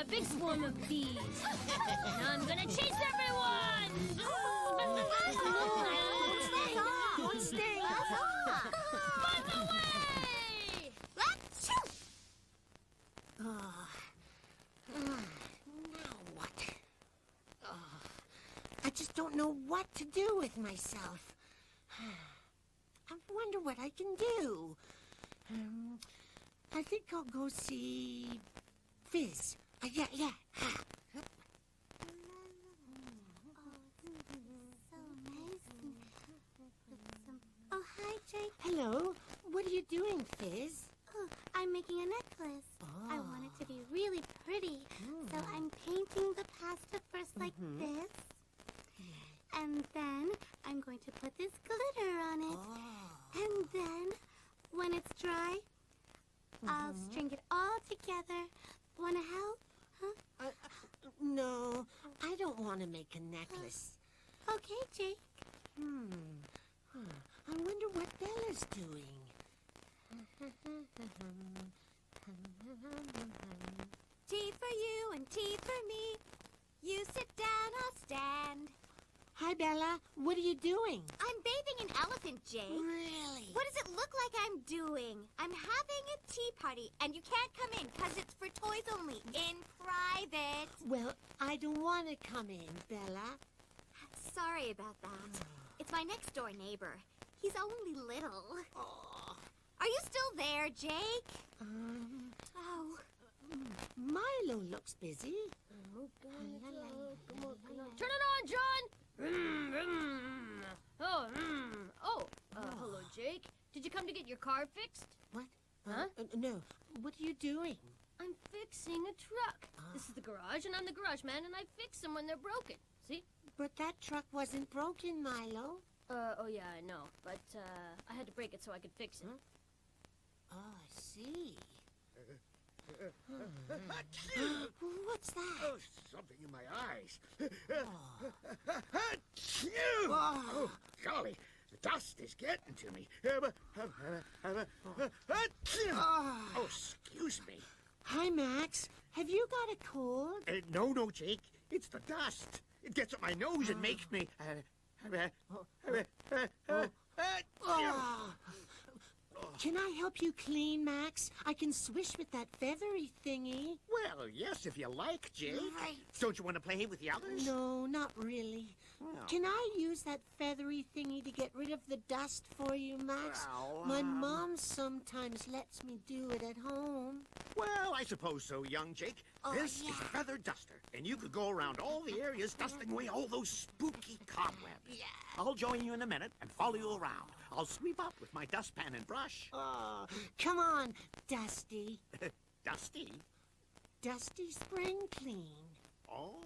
a big swarm of bees. Now I'm gonna chase everyone! Stay Run away! Now what? I just don't know what to do with myself. I wonder what I can do. I think I'll go see Fizz. Yeah. Oh, hi, Jake. Hello. What are you doing, Fizz? Oh, I'm making a necklace. I want it to be really pretty, so I'm painting the pasta first like this. And then I'm going to put this glitter on it. And then, when it's dry, I'll string it all together. Want to help? Huh? No, I don't want to make a necklace. Okay, Jake. I wonder what Bella's doing. Tea for you and tea for me. You sit down, I'll stand. Hi, Bella. What are you doing? I'm bathing an elephant, Jake. Really? What does it look like I'm doing? I'm having a tea party, and you can't come in because it's for toys only, in private. Well, I don't want to come in, Bella. Sorry about that. It's my next-door neighbor. He's only little. Oh. Are you still there, Jake? Oh. Milo looks busy. Turn it on, John! Hello, Jake. Did you come to get your car fixed? What? Huh? No. What are you doing? I'm fixing a truck. This is the garage, and I'm the garage man, and I fix them when they're broken. See? But that truck wasn't broken, Milo. Oh yeah, I know. But, I had to break it so I could fix it. Oh, I see. What's that? Oh, something in my eyes. Oh. Oh, golly, the dust is getting to me. Oh, excuse me. Hi, Max. Have you got a cold? No, Jake. It's the dust. It gets up my nose and makes me... Can I help you clean, Max? I can swish with that feathery thingy. Well, yes, if you like, Jake. Right. Don't you want to play with the others? No, not really. Well. Can I use that feathery thingy to get rid of the dust for you, Max? Well, My mom sometimes lets me do it at home. Well, I suppose so, young Jake. This is a feather duster, and you could go around all the areas dusting away all those spooky cobwebs. Yeah. I'll join you in a minute and follow you around. I'll sweep up with my dustpan and brush. Oh, come on, Dusty. Dusty? Dusty Spring Clean. Oh.